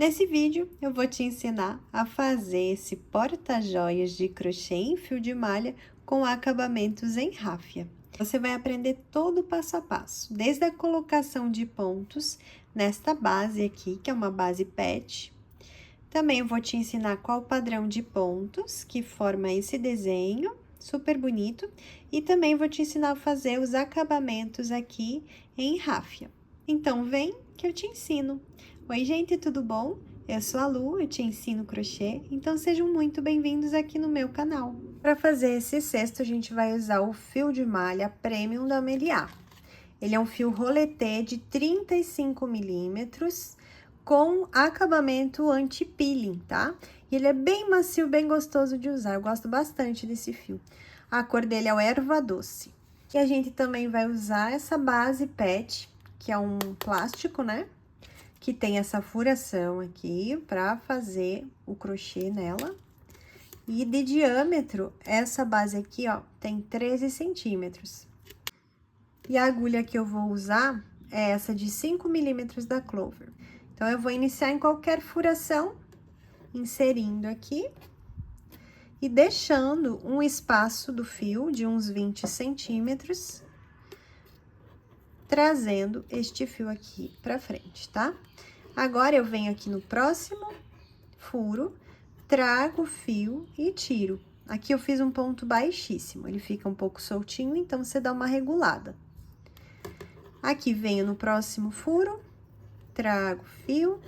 Nesse vídeo, eu vou te ensinar a fazer esse porta-joias de crochê em fio de malha com acabamentos em ráfia. Você vai aprender todo o passo a passo, desde a colocação de pontos nesta base aqui, que é uma base PET. Também eu vou te ensinar qual o padrão de pontos que forma esse desenho, super bonito. E também vou te ensinar a fazer os acabamentos aqui em ráfia. Então, vem que eu te ensino. Oi, gente, tudo bom? Eu sou a Lu, eu te ensino crochê, então sejam muito bem-vindos aqui no meu canal. Para fazer esse cesto, a gente vai usar o fio de malha Premium da Meliá. Ele é um fio roletê de 35 milímetros, com acabamento anti-peeling, tá? E ele é bem macio, bem gostoso de usar, eu gosto bastante desse fio. A cor dele é o erva doce. E a gente também vai usar essa base PET, que é um plástico, né? Que tem essa furação aqui para fazer o crochê nela. E de diâmetro, essa base aqui, ó, tem 13 centímetros. E a agulha que eu vou usar é essa de 5 milímetros da Clover. Então, eu vou iniciar em qualquer furação, inserindo aqui. E deixando um espaço do fio de uns 20 centímetros. Trazendo este fio aqui pra frente, tá? Agora, eu venho aqui no próximo furo, trago o fio e tiro. Aqui eu fiz um ponto baixíssimo, ele fica um pouco soltinho, então você dá uma regulada. Aqui venho no próximo furo, trago o fio,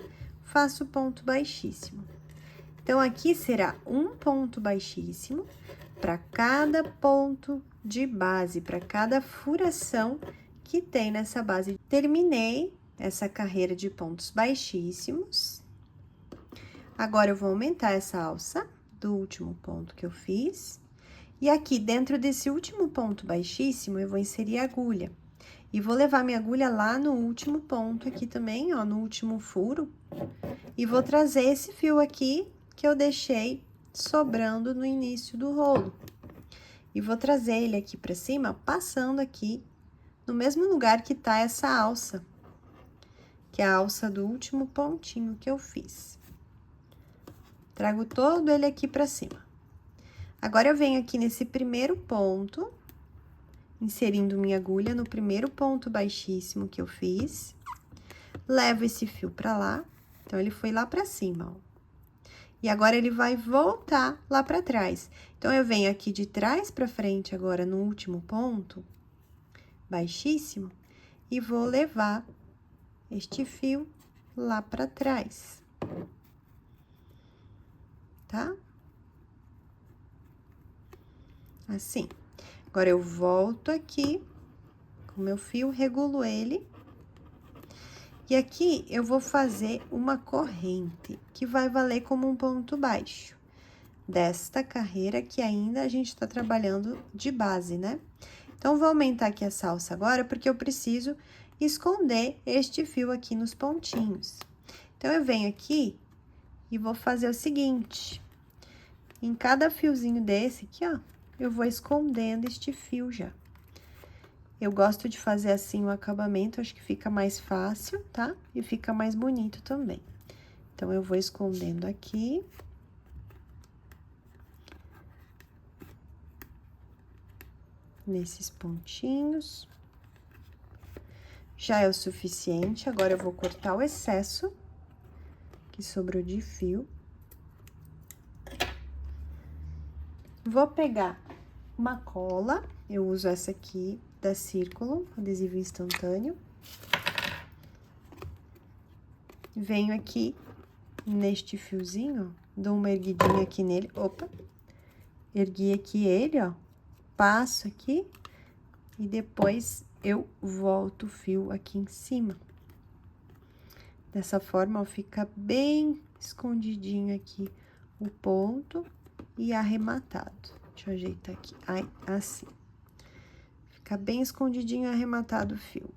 faço ponto baixíssimo. Então, aqui será um ponto baixíssimo para cada ponto de base, para cada furação que tem nessa base. Terminei essa carreira de pontos baixíssimos. Agora, eu vou aumentar essa alça do último ponto que eu fiz. E aqui, dentro desse último ponto baixíssimo, eu vou inserir a agulha. E vou levar minha agulha lá no último ponto aqui também, ó, no último furo. E vou trazer esse fio aqui que eu deixei sobrando no início do rolo. E vou trazer ele aqui pra cima, passando aqui no mesmo lugar que tá essa alça, que é a alça do último pontinho que eu fiz. Trago todo ele aqui pra cima. Agora, eu venho aqui nesse primeiro ponto, inserindo minha agulha no primeiro ponto baixíssimo que eu fiz. Levo esse fio pra lá, então, ele foi lá pra cima, ó. E agora, ele vai voltar lá pra trás. Então, eu venho aqui de trás pra frente agora no último ponto baixíssimo e vou levar este fio lá pra trás. Tá? Assim. Agora, eu volto aqui com meu fio, regulo ele. E aqui, eu vou fazer uma corrente, que vai valer como um ponto baixo, desta carreira que ainda a gente tá trabalhando de base, né? Então, vou aumentar aqui essa alça agora, porque eu preciso esconder este fio aqui nos pontinhos. Então, eu venho aqui e vou fazer o seguinte, em cada fiozinho desse aqui, ó, eu vou escondendo este fio já. Eu gosto de fazer assim o acabamento, acho que fica mais fácil, tá? E fica mais bonito também. Então, eu vou escondendo aqui. Nesses pontinhos. Já é o suficiente, agora eu vou cortar o excesso que sobrou de fio. Vou pegar uma cola, eu uso essa aqui da Círculo, adesivo instantâneo. Venho aqui neste fiozinho, ó, dou uma erguidinha aqui nele, opa, ergui aqui ele, ó, passo aqui e depois eu volto o fio aqui em cima. Dessa forma, ó, fica bem escondidinho aqui o ponto e arrematado. Deixa eu ajeitar aqui, ai, assim. Fica bem escondidinho, arrematado o fio.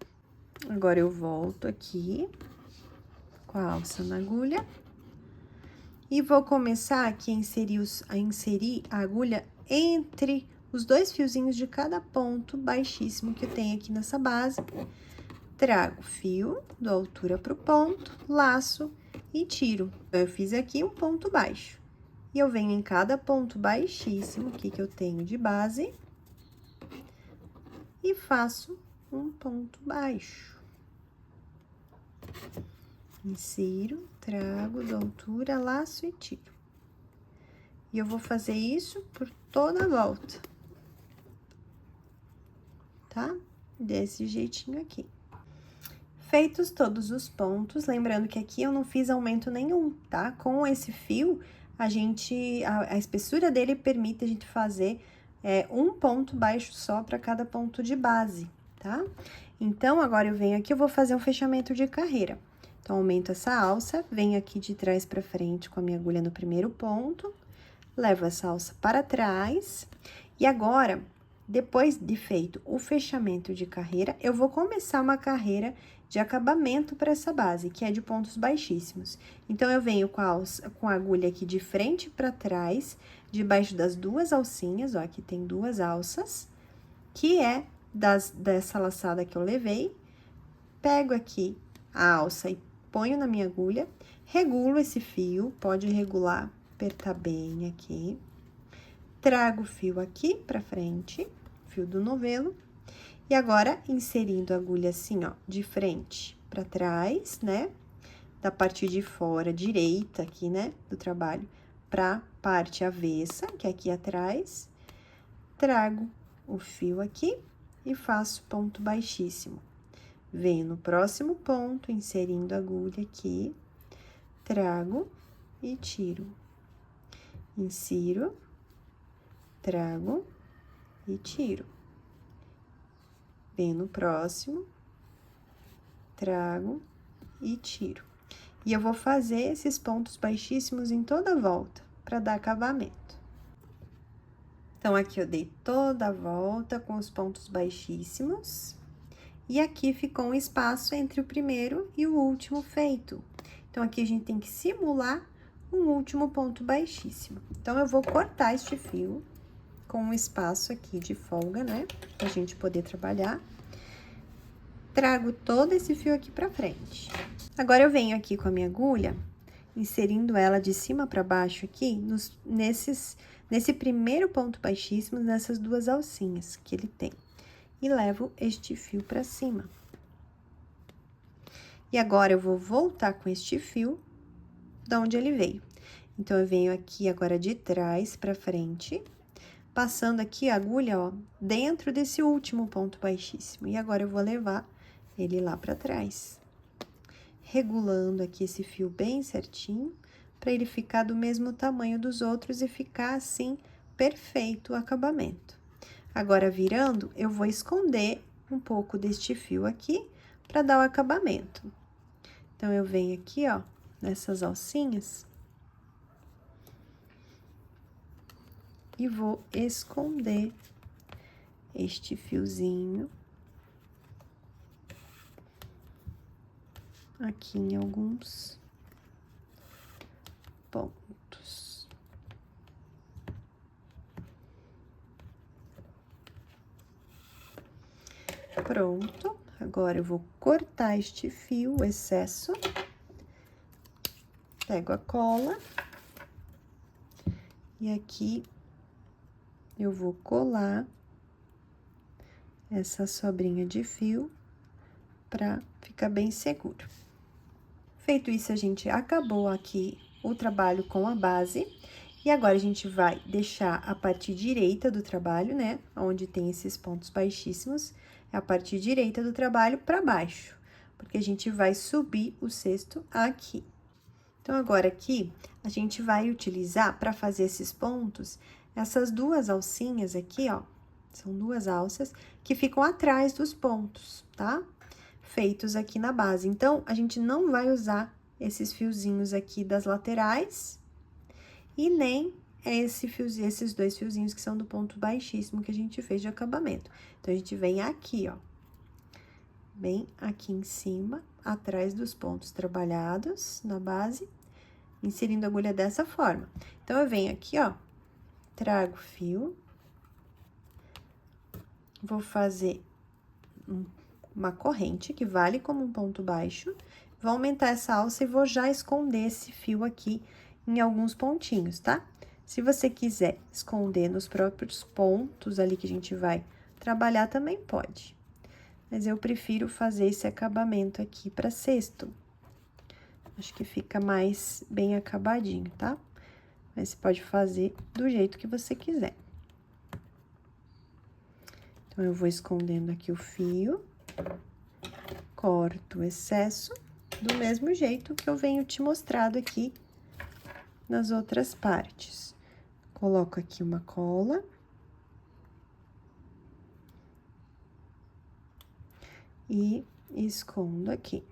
Agora, eu volto aqui com a alça na agulha. E vou começar aqui a inserir a agulha entre os dois fiozinhos de cada ponto baixíssimo que eu tenho aqui nessa base, trago o fio, dou altura pro ponto, laço e tiro. Então, eu fiz aqui um ponto baixo. E eu venho em cada ponto baixíssimo aqui que eu tenho de base e faço um ponto baixo. Insiro, trago, dou altura, laço e tiro. E eu vou fazer isso por toda a volta, tá? Desse jeitinho aqui. Feitos todos os pontos, lembrando que aqui eu não fiz aumento nenhum, tá? Com esse fio, a espessura dele permite a gente fazer um ponto baixo só para cada ponto de base, tá? Então, agora eu venho aqui, eu vou fazer um fechamento de carreira. Então, aumento essa alça, venho aqui de trás para frente com a minha agulha no primeiro ponto, levo essa alça para trás, e agora, depois de feito o fechamento de carreira, eu vou começar uma carreira de acabamento para essa base, que é de pontos baixíssimos. Então, eu venho com a agulha aqui de frente para trás, debaixo das duas alcinhas, ó, aqui tem duas alças, que é dessa laçada que eu levei, pego aqui a alça e ponho na minha agulha, regulo esse fio, pode regular, apertar bem aqui, trago o fio aqui pra frente, fio do novelo, e agora, inserindo a agulha assim, ó, de frente pra trás, né, da parte de fora, direita aqui, né, do trabalho, pra parte avessa, que é aqui atrás, trago o fio aqui e faço ponto baixíssimo. Venho no próximo ponto, inserindo a agulha aqui, trago e tiro. Insiro, trago e tiro. Venho no próximo, trago e tiro. E eu vou fazer esses pontos baixíssimos em toda a volta, para dar acabamento. Então, aqui eu dei toda a volta com os pontos baixíssimos. E aqui ficou um espaço entre o primeiro e o último feito. Então, aqui a gente tem que simular um último ponto baixíssimo. Então, eu vou cortar este fio com um espaço aqui de folga, né? Pra gente poder trabalhar. Trago todo esse fio aqui pra frente. Agora, eu venho aqui com a minha agulha, inserindo ela de cima pra baixo aqui, nesse primeiro ponto baixíssimo, nessas duas alcinhas que ele tem. E levo este fio pra cima. E agora, eu vou voltar com este fio da onde ele veio. Então, eu venho aqui agora de trás pra frente, passando aqui a agulha, ó, dentro desse último ponto baixíssimo. E agora, eu vou levar ele lá pra trás. Regulando aqui esse fio bem certinho, pra ele ficar do mesmo tamanho dos outros e ficar assim, perfeito o acabamento. Agora, virando, eu vou esconder um pouco deste fio aqui, pra dar o acabamento. Então, eu venho aqui, ó, nessas alcinhas, e vou esconder este fiozinho aqui em alguns pontos. Pronto, agora eu vou cortar este fio, o excesso, pego a cola e aqui eu vou colar essa sobrinha de fio pra ficar bem seguro. Feito isso, a gente acabou aqui o trabalho com a base. E agora, a gente vai deixar a parte direita do trabalho, né? Onde tem esses pontos baixíssimos, é a parte direita do trabalho para baixo, porque a gente vai subir o cesto aqui. Então, agora aqui, a gente vai utilizar para fazer esses pontos, essas duas alcinhas aqui, ó, são duas alças que ficam atrás dos pontos, tá? Feitos aqui na base. Então, a gente não vai usar esses fiozinhos aqui das laterais e nem esses dois fiozinhos que são do ponto baixíssimo que a gente fez de acabamento. Então, a gente vem aqui, ó, bem aqui em cima, atrás dos pontos trabalhados na base, inserindo a agulha dessa forma. Então, eu venho aqui, ó, trago o fio, vou fazer uma corrente, que vale como um ponto baixo, vou aumentar essa alça e vou já esconder esse fio aqui em alguns pontinhos, tá? Se você quiser esconder nos próprios pontos ali que a gente vai trabalhar, também pode. Mas eu prefiro fazer esse acabamento aqui para cesto. Acho que fica mais bem acabadinho, tá? Mas você pode fazer do jeito que você quiser. Então, eu vou escondendo aqui o fio, corto o excesso, do mesmo jeito que eu venho te mostrado aqui nas outras partes. Coloco aqui uma cola. E escondo aqui.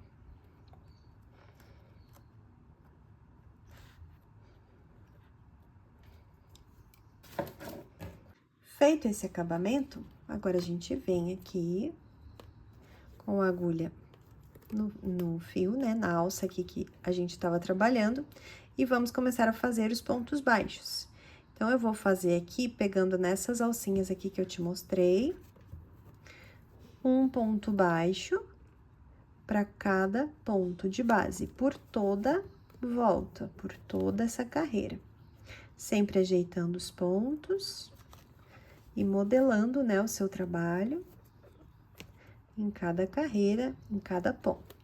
Feito esse acabamento, agora a gente vem aqui com a agulha no fio, né, na alça aqui que a gente tava trabalhando, e vamos começar a fazer os pontos baixos. Então, eu vou fazer aqui, pegando nessas alcinhas aqui que eu te mostrei, um ponto baixo para cada ponto de base, por toda volta, por toda essa carreira. Sempre ajeitando os pontos e modelando, né, o seu trabalho em cada carreira, em cada ponto.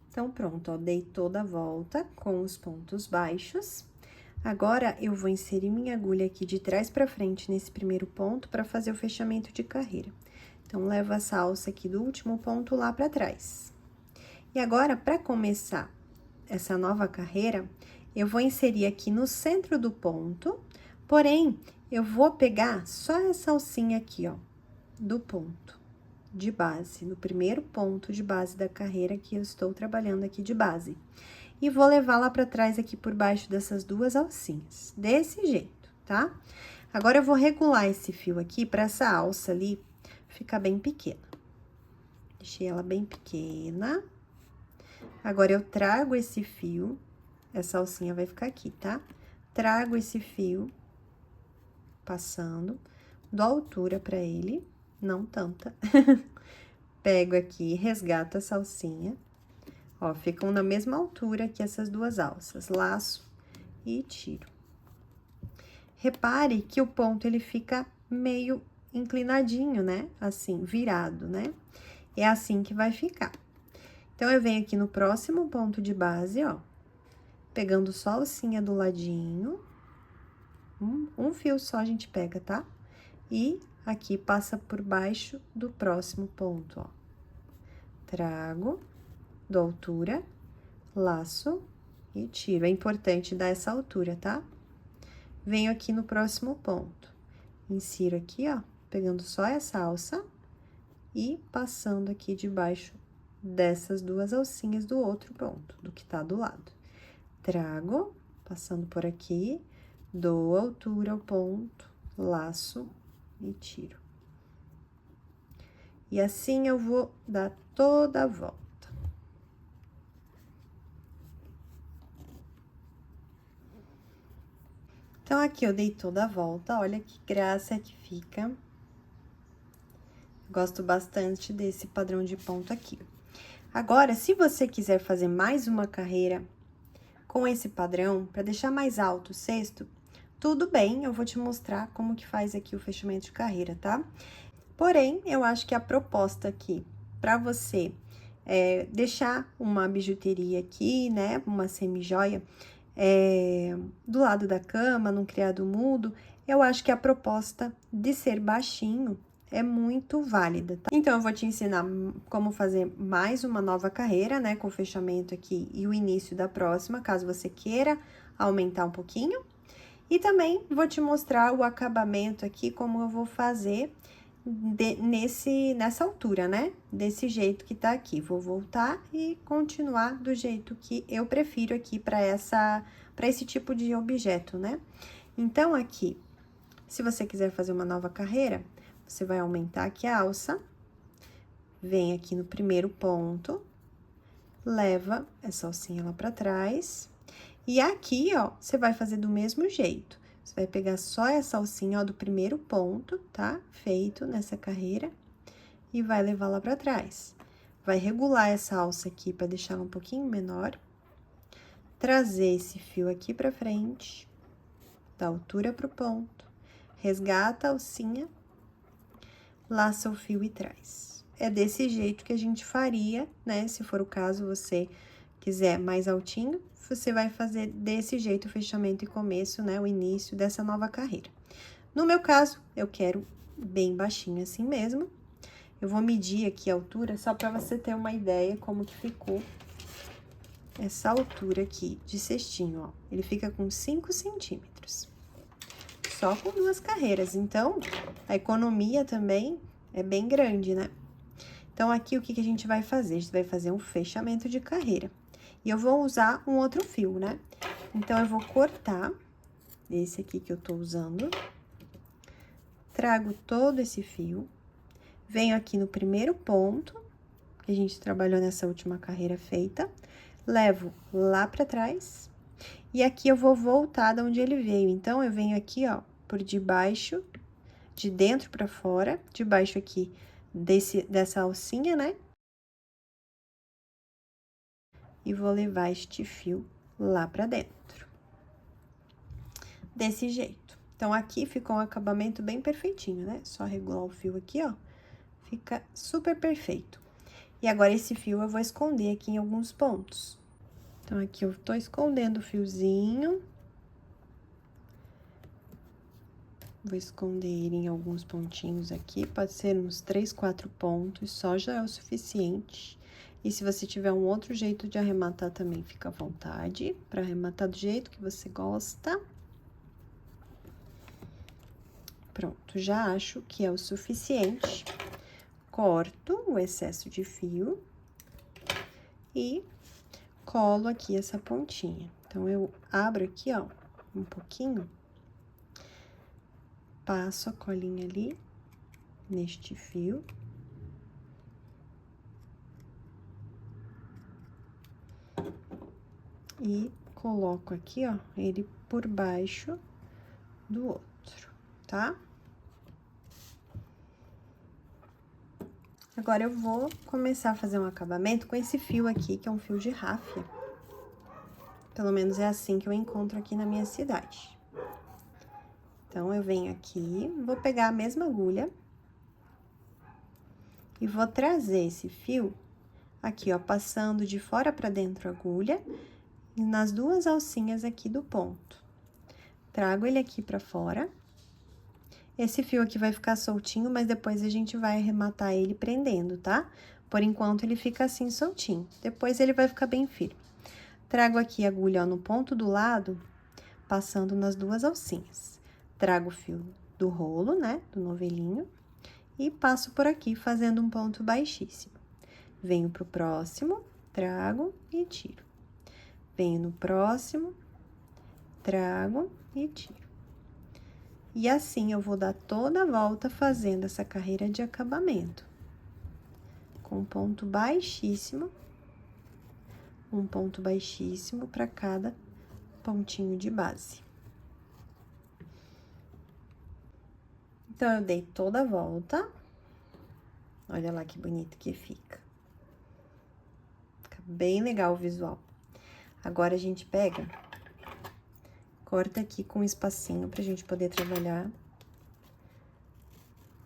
Então, pronto, ó, dei toda a volta com os pontos baixos. Agora, eu vou inserir minha agulha aqui de trás pra frente nesse primeiro ponto para fazer o fechamento de carreira. Então, levo essa alça aqui do último ponto lá pra trás. E agora, para começar essa nova carreira, eu vou inserir aqui no centro do ponto, porém, eu vou pegar só essa alcinha aqui, ó, do ponto de base, no primeiro ponto de base da carreira que eu estou trabalhando aqui de base. E vou levar lá pra trás aqui por baixo dessas duas alcinhas, desse jeito, tá? Agora, eu vou regular esse fio aqui pra essa alça ali ficar bem pequena. Deixei ela bem pequena. Agora, eu trago esse fio, essa alcinha vai ficar aqui, tá? Trago esse fio, passando, dou altura pra ele, não tanta. Pego aqui, resgato essa alcinha. Ó, ficam na mesma altura que essas duas alças, laço e tiro. Repare que o ponto, ele fica meio inclinadinho, né? Assim, virado, né? É assim que vai ficar. Então, eu venho aqui no próximo ponto de base, ó, pegando só a alcinha do ladinho, um fio só a gente pega, tá? E aqui passa por baixo do próximo ponto, ó. Trago, dou altura, laço e tiro. É importante dar essa altura, tá? Venho aqui no próximo ponto, insiro aqui, ó, pegando só essa alça e passando aqui debaixo dessas duas alcinhas do outro ponto, do que tá do lado. Trago, passando por aqui, dou altura ao ponto, laço e tiro. E assim eu vou dar toda a volta. Então, aqui eu dei toda a volta, olha que graça que fica. Gosto bastante desse padrão de ponto aqui. Agora, se você quiser fazer mais uma carreira com esse padrão, para deixar mais alto o cesto, tudo bem, eu vou te mostrar como que faz aqui o fechamento de carreira, tá? Porém, eu acho que a proposta aqui, para você deixar uma bijuteria aqui, né, uma semi-joia, do lado da cama, num criado mudo, eu acho que a proposta de ser baixinho é muito válida, tá? Então, eu vou te ensinar como fazer mais uma nova carreira, né, com o fechamento aqui e o início da próxima, caso você queira aumentar um pouquinho. E também vou te mostrar o acabamento aqui, como eu vou fazer nessa altura, né? Desse jeito que tá aqui. Vou voltar e continuar do jeito que eu prefiro aqui para esse tipo de objeto, né? Então, aqui, se você quiser fazer uma nova carreira, você vai aumentar aqui a alça, vem aqui no primeiro ponto, leva essa alcinha lá pra trás, e aqui, ó, você vai fazer do mesmo jeito. Você vai pegar só essa alcinha, ó, do primeiro ponto, tá? Feito nessa carreira, e vai levar lá pra trás. Vai regular essa alça aqui pra deixar ela um pouquinho menor. Trazer esse fio aqui pra frente, da altura pro ponto. Resgata a alcinha, laça o fio e traz. É desse jeito que a gente faria, né? Se for o caso, você quiser mais altinho, você vai fazer desse jeito o fechamento e começo, né? O início dessa nova carreira. No meu caso, eu quero bem baixinho assim mesmo. Eu vou medir aqui a altura, só pra você ter uma ideia como que ficou essa altura aqui de cestinho, ó. Ele fica com 5 centímetros. Só com 2 carreiras, então, a economia também é bem grande, né? Então, aqui, o que que a gente vai fazer? A gente vai fazer um fechamento de carreira. E eu vou usar um outro fio, né? Então, eu vou cortar esse aqui que eu tô usando. Trago todo esse fio. Venho aqui no primeiro ponto, que a gente trabalhou nessa última carreira feita. Levo lá pra trás. E aqui eu vou voltar de onde ele veio. Então, eu venho aqui, ó, por debaixo, de dentro pra fora, debaixo aqui dessa alcinha, né? E vou levar este fio lá pra dentro. Desse jeito. Então, aqui ficou um acabamento bem perfeitinho, né? Só regular o fio aqui, ó. Fica super perfeito. E agora, esse fio eu vou esconder aqui em alguns pontos. Então, aqui eu tô escondendo o fiozinho. Vou esconder ele em alguns pontinhos aqui, pode ser uns 3, 4 pontos, só já é o suficiente. E se você tiver um outro jeito de arrematar também, fica à vontade, para arrematar do jeito que você gosta. Pronto, já acho que é o suficiente. Corto o excesso de fio e colo aqui essa pontinha. Então, eu abro aqui, ó, um pouquinho. Passo a colinha ali, neste fio. E coloco aqui, ó, ele por baixo do outro, tá? Agora, eu vou começar a fazer um acabamento com esse fio aqui, que é um fio de ráfia. Pelo menos é assim que eu encontro aqui na minha cidade. Então, eu venho aqui, vou pegar a mesma agulha e vou trazer esse fio aqui, ó, passando de fora pra dentro a agulha e nas 2 alcinhas aqui do ponto. Trago ele aqui pra fora. Esse fio aqui vai ficar soltinho, mas depois a gente vai arrematar ele prendendo, tá? Por enquanto, ele fica assim soltinho. Depois, ele vai ficar bem firme. Trago aqui a agulha, ó, no ponto do lado, passando nas 2 alcinhas. Trago o fio do rolo, né, do novelinho, e passo por aqui, fazendo um ponto baixíssimo. Venho pro próximo, trago e tiro. Venho no próximo, trago e tiro. E assim, eu vou dar toda a volta fazendo essa carreira de acabamento. Com ponto baixíssimo. Um ponto baixíssimo para cada pontinho de base. Então, eu dei toda a volta. Olha lá que bonito que fica. Fica bem legal o visual. Agora, a gente pega, corta aqui com um espacinho pra gente poder trabalhar.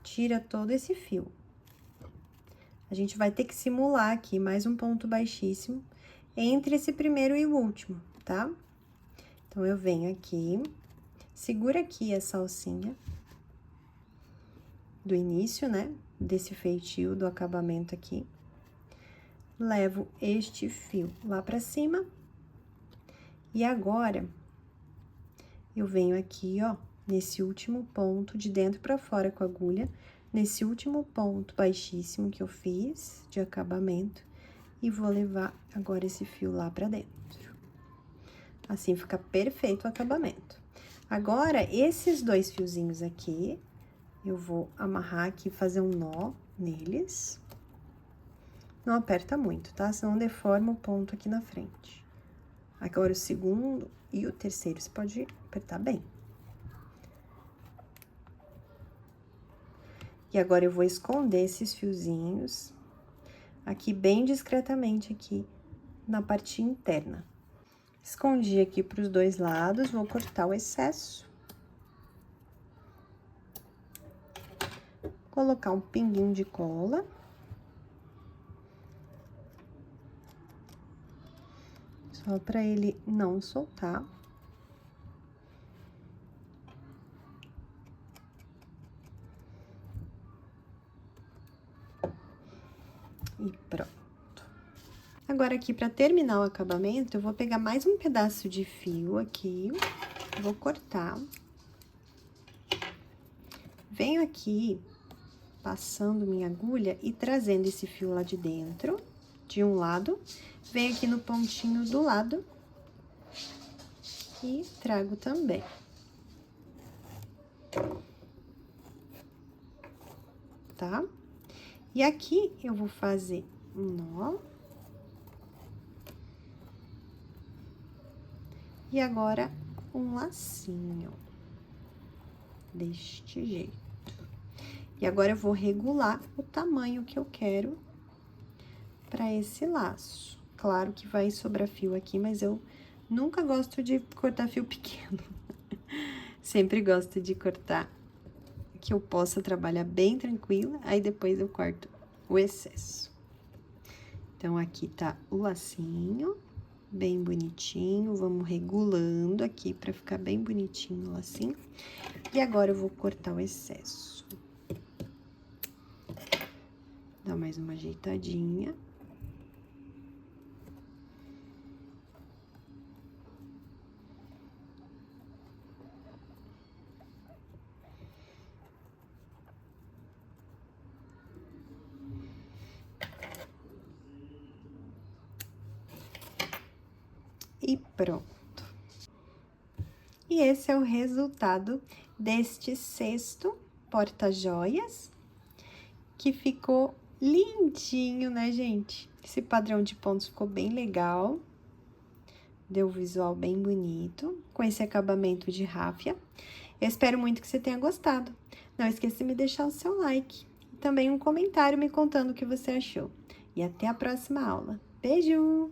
Tira todo esse fio. A gente vai ter que simular aqui mais um ponto baixíssimo entre esse primeiro e o último, tá? Então, eu venho aqui, segura aqui essa alcinha do início, né? Desse feitio do acabamento aqui. Levo este fio lá pra cima. E agora, eu venho aqui, ó, nesse último ponto, de dentro pra fora com a agulha, nesse último ponto baixíssimo que eu fiz de acabamento, e vou levar agora esse fio lá pra dentro. Assim, fica perfeito o acabamento. Agora, esses 2 fiozinhos aqui, eu vou amarrar aqui, fazer um nó neles. Não aperta muito, tá? Senão deforma o ponto aqui na frente. Agora, o segundo e o terceiro, você pode apertar bem. E agora eu vou esconder esses fiozinhos aqui bem discretamente aqui na parte interna. Escondi aqui para os dois lados, vou cortar o excesso. Colocar um pinguinho de cola. Só para ele não soltar. E pronto. Agora, aqui, para terminar o acabamento, eu vou pegar mais um pedaço de fio aqui, vou cortar. Venho aqui, passando minha agulha e trazendo esse fio lá de dentro, de um lado. Venho aqui no pontinho do lado e trago também. Tá? E aqui, eu vou fazer um nó. E agora, um lacinho. Deste jeito. E agora, eu vou regular o tamanho que eu quero pra esse laço. Claro que vai sobrar fio aqui, mas eu nunca gosto de cortar fio pequeno. Sempre gosto de cortar que eu possa trabalhar bem tranquila, aí depois eu corto o excesso. Então, aqui tá o lacinho, bem bonitinho, vamos regulando aqui pra ficar bem bonitinho o lacinho. E agora, eu vou cortar o excesso. Dá mais uma ajeitadinha. E pronto. E esse é o resultado deste cesto porta-joias, que ficou lindinho, né, gente? Esse padrão de pontos ficou bem legal. Deu um visual bem bonito, com esse acabamento de ráfia. Eu espero muito que você tenha gostado. Não esqueça de me deixar o seu like. E também um comentário me contando o que você achou. E até a próxima aula. Beijo!